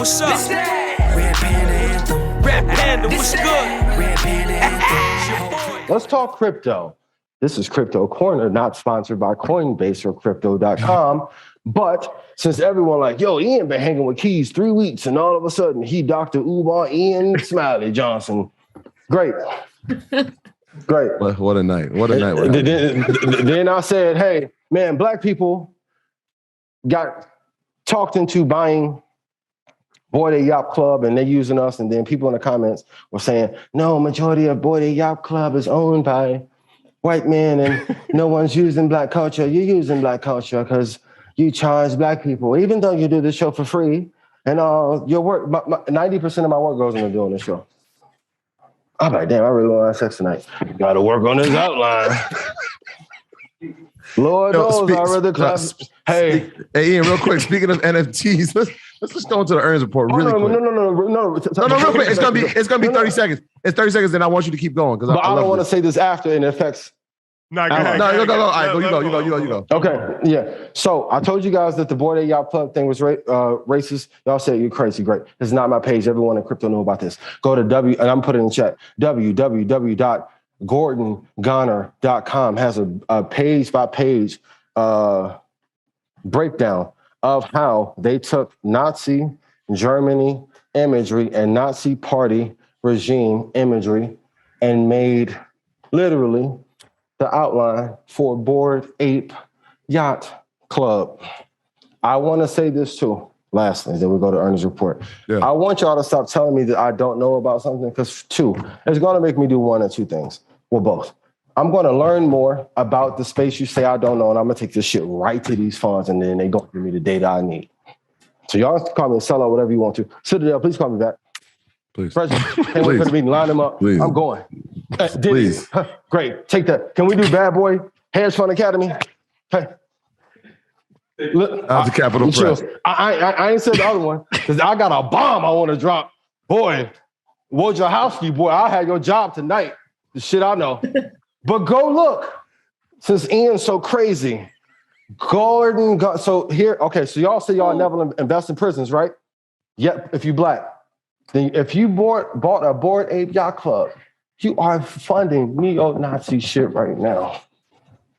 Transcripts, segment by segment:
what's up? Red Panda Anthem. Red Panda, what's good? Red Panda Anthem. Let's talk crypto. This is Crypto Corner, not sponsored by Coinbase or Crypto.com. But since everyone like, yo, Ian been hanging with Keys 3 weeks, and all of a sudden he Dr. Umar Ian Smiley Johnson. Great. Great. What a night. What a night. Then I said, hey, man, black people got talked into buying Boy They Yacht Club, and they're using us. And then people in the comments were saying, no, majority of Boy They Yacht Club is owned by white men, and no one's using black culture. You're using black culture because you charge black people, even though you do the show for free. And your work, 90% of my work goes into doing the show. I'm like, damn, I really want to have sex tonight. Got to work on this outline. Lord knows I rather class. Hey, Ian, real quick. Speaking of NFTs, let's just go into the earnings report really quick. No, real quick. It's gonna be 30 seconds. It's 30 seconds, and I want you to keep going because I don't want to say this after and it affects. No, go ahead. No, go. All right, you go. Okay, yeah. So I told you guys that the Boy They Yacht Club thing was racist. Y'all said you're crazy. Great. This is not my page. Everyone in crypto knew about this. Go to and I'm putting it in the chat. www.gordongoner.com has a page-by-page breakdown of how they took Nazi Germany imagery and Nazi party regime imagery and made literally the outline for Bored Ape Yacht Club. I want to say this too. Lastly, then we go to earnings report. Yeah. I want y'all to stop telling me that I don't know about something, because two, it's going to make me do one or two things. Well, both. I'm going to learn more about the space you say I don't know, and I'm going to take this shit right to these funds, and then they going to give me the data I need. So y'all call me a sellout, whatever you want to. Citadel, please call me back. Please. President, can't wait for the meeting. Line them up. Please. I'm going. Please. Great. Take that. Can we do Bad Boy Hedge Fund Academy? Hey. Look, the Capital Press. I ain't said the other one because I got a bomb I want to drop. Boy, Wojciechowski, boy, I had your job tonight. The shit I know. But go look. Since Ian's so crazy, so here, okay, so y'all say y'all never invest in prisons, right? Yep, if you black. Then if you bought a Bored Ape Yacht Club, you are funding neo-Nazi shit right now.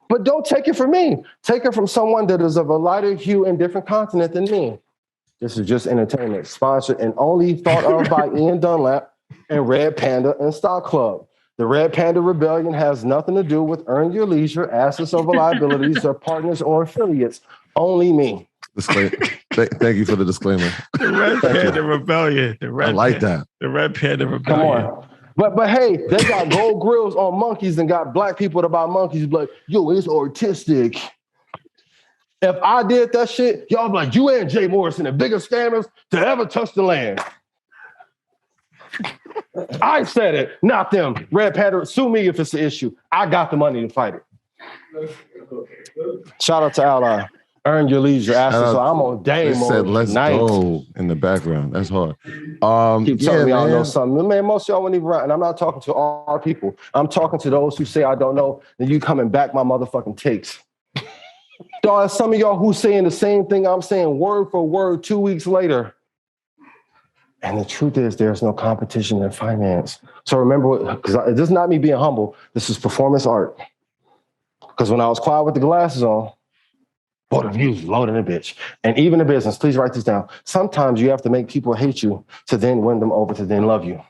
But don't take it from me. Take it from someone that is of a lighter hue and different continent than me. This is just entertainment, sponsored and only thought of by Ian Dunlap and Red Panda and Stock Club. The Red Panda Rebellion has nothing to do with earn your leisure, assets or liabilities, or partners or affiliates. Only me. Thank you for the disclaimer. The Red Panda Rebellion. I like that. The Red Panda Rebellion. Come on. But hey, they got gold grills on monkeys and got black people to buy monkeys. But yo, it's artistic. If I did that shit, y'all be like, you and Jay Morrison, the biggest scammers to ever touch the land. I said it, not them. Red Panda, sue me if it's an issue. I got the money to fight it. Shout out to Ally. Earn your leisure, assets. So I'm on day mode. Said, let's go in the background. That's hard. Keep telling me I know something. Man, most of y'all wouldn't even run. And I'm not talking to all our people. I'm talking to those who say I don't know, and you come and back my motherfucking takes. Dog, some of y'all who saying the same thing I'm saying word for word 2 weeks later. And the truth is there's no competition in finance. So remember, because this is not me being humble. This is performance art. Because when I was quiet with the glasses on, boy, the views loading a bitch. And even in business, please write this down. Sometimes you have to make people hate you to then win them over to then love you.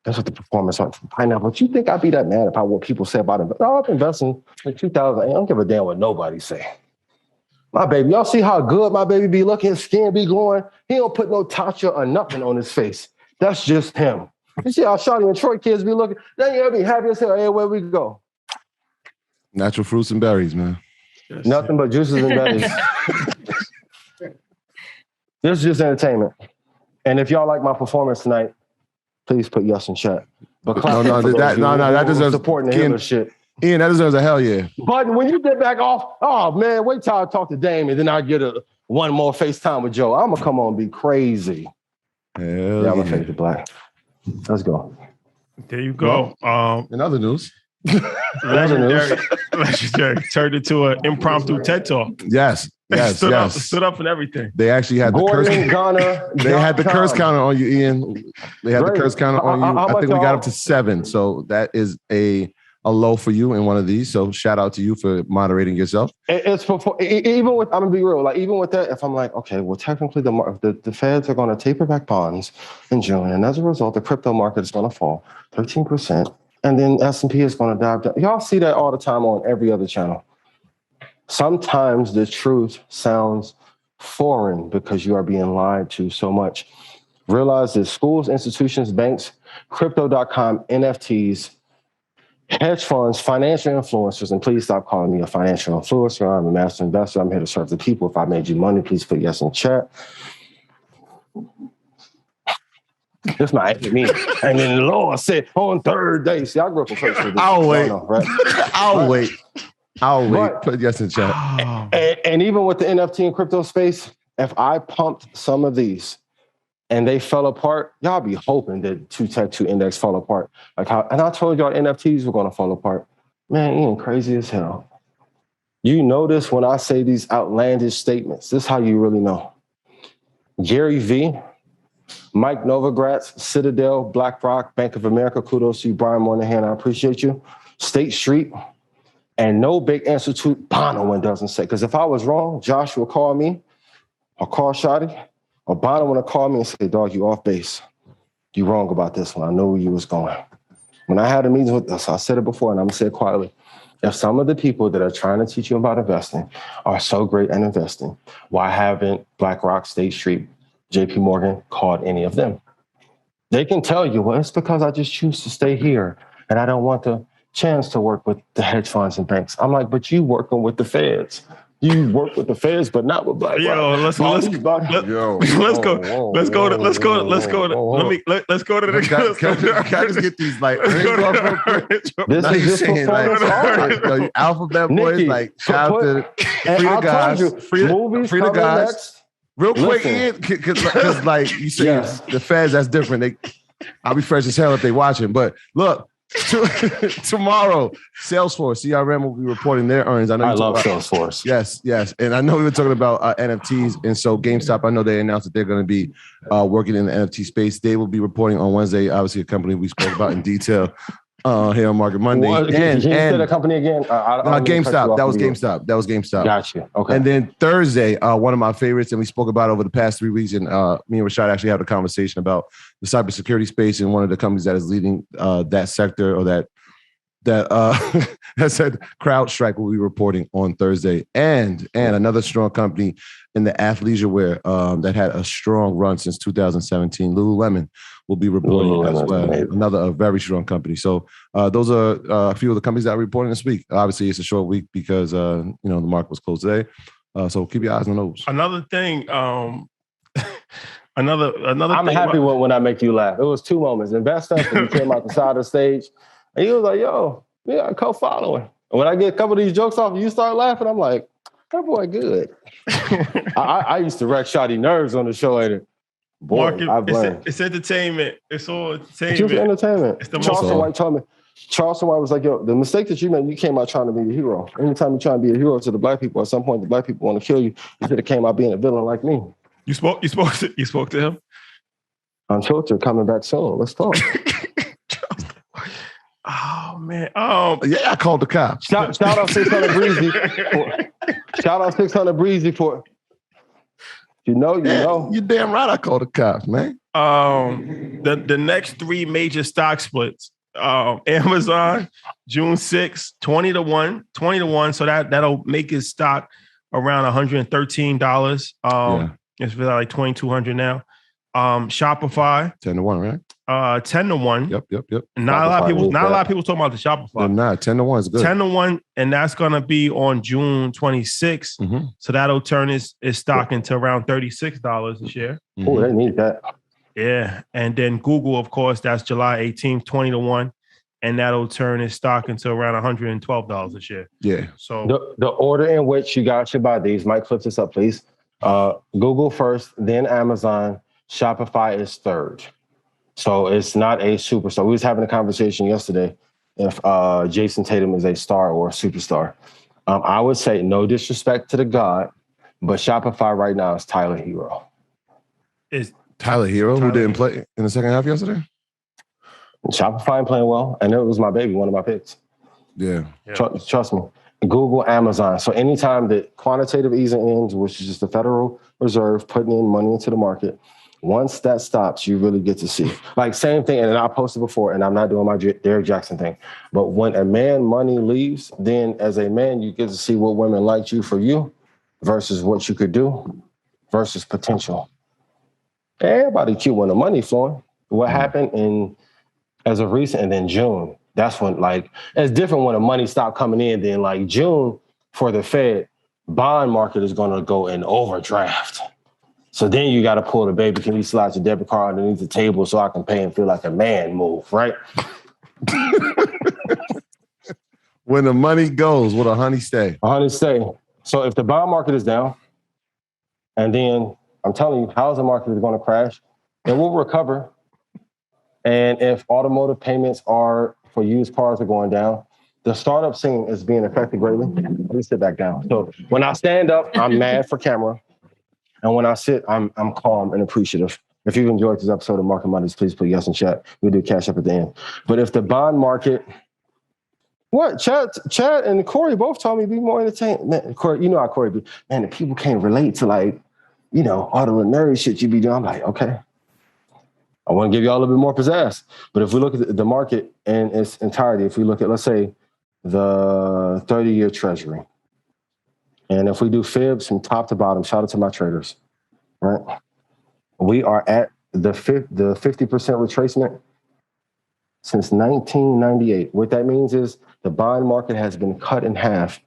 That's what the performance art find out. But you think I'd be that mad about what people say about it? No, I've invested in 2000. I don't give a damn what nobody say. My baby, y'all see how good my baby be looking? His skin be glowing. He don't put no tatcha or nothing on his face. That's just him. You see how Shawty and Troy kids be looking? Then you'll be happy as hell everywhere we go. Natural fruits and berries, man. Nothing but juices and berries. This is just entertainment. And if y'all like my performance tonight, please put yes in chat. But that deserves supporting the Hitler shit. Ian, that deserves a hell yeah. But when you get back off, oh man, wait till I talk to Dame and then I get one more FaceTime with Joe. I'm gonna come on and be crazy. Hell yeah, I'm gonna fade to black. Let's go. There you go. In other news. Legendary turned into an impromptu TED Talk. Yes. Yes, stood up and everything. They actually had Gordon Gunner. They had the curse counter on you, Ian. They had the curse counter on you. I think we got up to 7. So that is a low for you in one of these. So shout out to you for moderating yourself. It's even with, I'm gonna be real, like even with that, if I'm like, okay, well, technically the feds are going to taper back bonds in June, and as a result, the crypto market is going to fall 13%, and then S&P is going to dive down. Y'all see that all the time on every other channel. Sometimes the truth sounds foreign because you are being lied to so much. Realize that schools, institutions, banks, crypto.com, NFTs, hedge funds, financial influencers, and please stop calling me a financial influencer. I'm a master investor. I'm here to serve the people. If I made you money, please put yes in chat. This might hit me. And then the Lord said on third day. See, I grew up in church. I'll wait. Right? I'll wait. Put yes in chat. And even with the NFT and crypto space, if I pumped some of these and they fell apart, y'all be hoping that 2 Tech 2 Index fall apart. And I told y'all NFTs were going to fall apart. Man, Ian, crazy as hell. You notice when I say these outlandish statements, this is how you really know. Gary V, Mike Novogratz, Citadel, BlackRock, Bank of America, kudos to you, Brian Moynihan, I appreciate you. State Street, and no big institute, Bonawyn doesn't say. Because if I was wrong, Josh will call me, or call Shotty, or Bonawyn will call me and say, dog, you off base. You wrong about this one. I know where you was going. When I had a meeting with us, I said it before, and I'm going to say it quietly. If some of the people that are trying to teach you about investing are so great at investing, why haven't BlackRock, State Street, JP Morgan called any of them? They can tell you, well, it's because I just choose to stay here and I don't want the chance to work with the hedge funds and banks. I'm like, but you working with the feds. You work with the feds, but not with BlackRock. Let's go to the. Can I just get these like? This is just performance art. Alphabet boys, like shout out to free the guys, free the guys. Next. Real quick, Ian, because like you say, yes. The feds, that's different. I'll be fresh as hell if they watching. But look, tomorrow, Salesforce, CRM will be reporting their earnings. I love Salesforce. Yes. And I know we were talking about NFTs. And so GameStop, I know they announced that they're going to be working in the NFT space. They will be reporting on Wednesday, obviously a company we spoke about in detail here on Market Monday. Can you say that company again? GameStop. That was GameStop. Gotcha. Okay. And then Thursday, one of my favorites, and we spoke about over the past 3 weeks, and me and Rashad actually had a conversation about the cybersecurity space, and one of the companies that is leading that sector, or that said CrowdStrike will be reporting on Thursday, and another strong company in the athleisure wear that had a strong run since 2017, Lululemon, will be reporting as well. Another very strong company. So those are a few of the companies that are reporting this week. Obviously, it's a short week because the market was closed today. So keep your eyes on those. Another thing. Another. I'm happy when I make you laugh. It was 2 moments. And Best Stuff, when you came out the side of the stage, and he was like, "Yo, we got co-following." And when I get a couple of these jokes off, you start laughing. I'm like, "That boy good." I used to wreck Shotty nerves on the show later. Boy, it's entertainment. It's all entertainment. It's entertainment. It's the Charleston White told me. Charleston White was like, yo, the mistake that you made, you came out trying to be a hero. Anytime you try to be a hero to the black people, at some point the black people want to kill you. You should have came out being a villain like me. You spoke to him? Unfiltered, coming back soon. Let's talk. Oh man. Yeah, I called the cops. Shout out 600 Breezy. Shout out 600 Breezy for. You know. You're damn right. I called the cops, man. The next 3 major stock splits. Amazon, June 6th, 20-1. So that'll make his stock around $113. It's like $2,200 now. Shopify, 10-1, right? 10-1. Yep. Not a lot of people talking about the Shopify. Nah, 10-1 is good. 10-1, and that's gonna be on June 26th. Mm-hmm. So that'll turn his stock into around $36 a share. Mm-hmm. Oh, they need that. Yeah, and then Google, of course, that's July 18th, 20-1, and that'll turn his stock into around $112 a share. Yeah. So the order in which you guys should buy these, Mike, flip this up, please. Google first, then Amazon. Shopify is third. So it's not a superstar. We was having a conversation yesterday if Jason Tatum is a star or a superstar. I would say no disrespect to the God, But Shopify right now is Tyler Hero. Is Tyler Hero, who didn't play in the second half yesterday? Shopify ain't playing well, and it was my baby, one of my picks. Yeah. Trust me. Google, Amazon. So anytime that quantitative easing ends, which is just the Federal Reserve putting in money into the market, once that stops, you really get to see. Like same thing, and I posted before, and I'm not doing my Derrick Jackson thing, but when a man money leaves, then as a man, you get to see what women liked you for you versus what you could do versus potential. Everybody cute when the money flowing. What happened as of recent, and then June, that's when, like, it's different when the money stopped coming in. Then, like, June for the Fed, bond market is going to go in overdraft. So then you got to pull the baby, can you slide your debit card underneath the table so I can pay and feel like a man move, right? When the money goes, will the honey stay? A honey stay. So if the bond market is down, and then I'm telling you, housing market is going to crash, it will recover. And if automotive payments for used cars are going down, the startup scene is being affected greatly. Let me sit back down. So when I stand up, I'm mad for camera. And when I sit, I'm calm and appreciative. If you've enjoyed this episode of Market Mondays, please put yes in chat. We'll do cash up at the end. But if the bond market, Chad and Corey both told me to be more entertained. Man, Corey, you know how Corey be. Man, the people can't relate to, like, you know, all the nerd shit you be doing. I'm like, okay. I want to give y'all a little bit more pizzazz. But if we look at the market in its entirety, if we look at, let's say, the 30-year treasury, and if we do fibs from top to bottom, shout out to my traders, right? We are at the 50% retracement since 1998. What that means is the bond market has been cut in half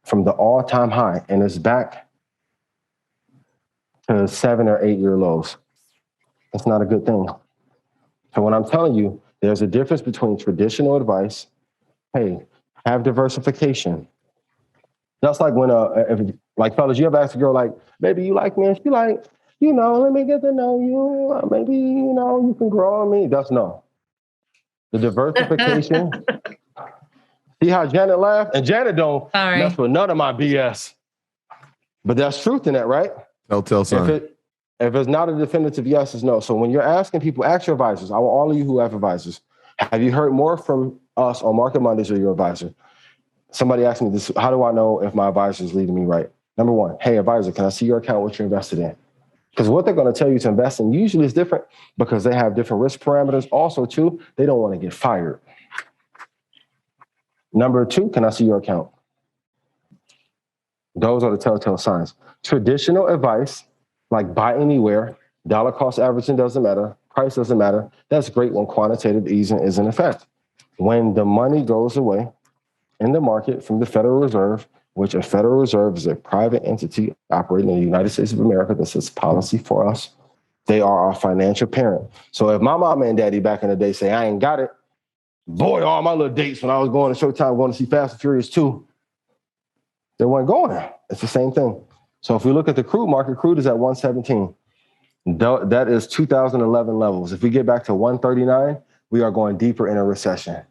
from the all-time high, and it's back to 7 or 8 year lows. That's not a good thing. So when I'm telling you, there's a difference between traditional advice, hey, have diversification. That's like when, like, fellas, you ever ask a girl, like, baby, you like me? And she like, you know, let me get to know you. Maybe, you know, you can grow on me. That's no. The diversification. See how Janet laughed? And Janet don't mess with none of my BS. But that's truth in that, right? Tell son. If it's not a definitive yes, it's no. So when you're asking people, ask your advisors. I want all of you who have advisors. Have you heard more from us on Market Mondays or your advisor? Somebody asked me this, how do I know if my advisor is leading me right? Number one, hey, advisor, can I see your account, what you're invested in? Because what they're going to tell you to invest in usually is different because they have different risk parameters. Also, too, they don't want to get fired. Number two, can I see your account? Those are the telltale signs. Traditional advice, like buy anywhere, dollar cost averaging doesn't matter, price doesn't matter. That's great when quantitative easing is in effect. When the money goes away in the market from the Federal Reserve, which a Federal Reserve is a private entity operating in the United States of America that sets policy for us. They are our financial parent. So if my mama and daddy back in the day say, I ain't got it, boy, all my little dates when I was going to Showtime, going to see Fast and Furious 2, they weren't going. It's the same thing. So if we look at the crude market, crude is at 117. That is 2011 levels. If we get back to 139, we are going deeper in a recession.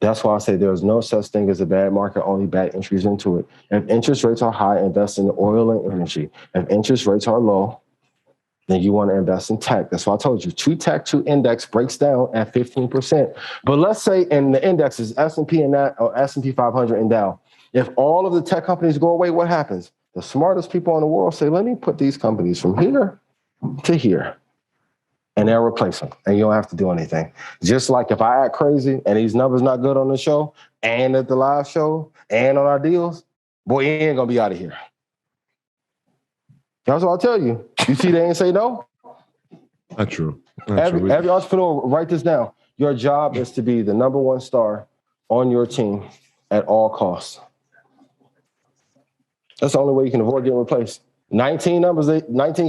That's why I say there's no such thing as a bad market, only bad entries into it. If interest rates are high, invest in oil and energy. If interest rates are low, then you want to invest in tech. That's why I told you, 2 tech, 2 index breaks down at 15%. But let's say, and the index is S&P and that, or S&P 500 and Dow. If all of the tech companies go away, what happens? The smartest people in the world say, let me put these companies from here to here. And they'll replace them, and you don't have to do anything. Just like if I act crazy and these numbers not good on the show and at the live show and on our deals, boy, you ain't gonna be out of here. That's what I'll tell you. You see they ain't say no? Not true. Every entrepreneur, write this down. Your job is to be the number one star on your team at all costs. That's the only way you can avoid getting replaced. 19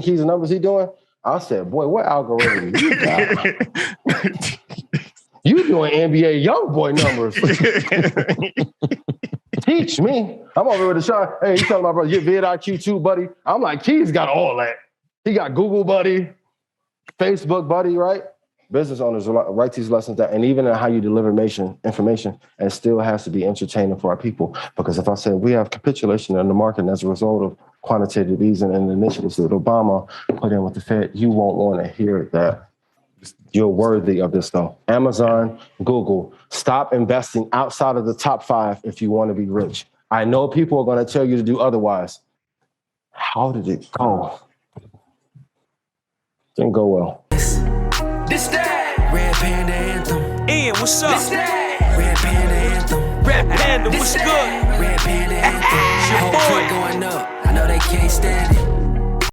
keys and numbers he doing. I said, boy, what algorithm you got? You doing NBA young boy numbers. Teach me. I'm over with the shot. Hey, you telling my brother, get vidIQ too, buddy. I'm like, Key's got all that. He got Google buddy, Facebook buddy, right? Business owners write these lessons down, and even in how you deliver information, and it still has to be entertaining for our people. Because if I say we have capitulation in the market, and as a result of quantitative easing and initiatives that Obama put in with the Fed, you won't want to hear that. You're worthy of this, though. Amazon, Google, stop investing outside of the top 5 if you want to be rich. I know people are going to tell you to do otherwise. How did it go? Didn't go well. This that Red Panda Anthem. Ian, what's up? This that Red Panda Anthem. Red Panda, what's good? Red Panda Anthem. Your boy going up. I know they can't stand it.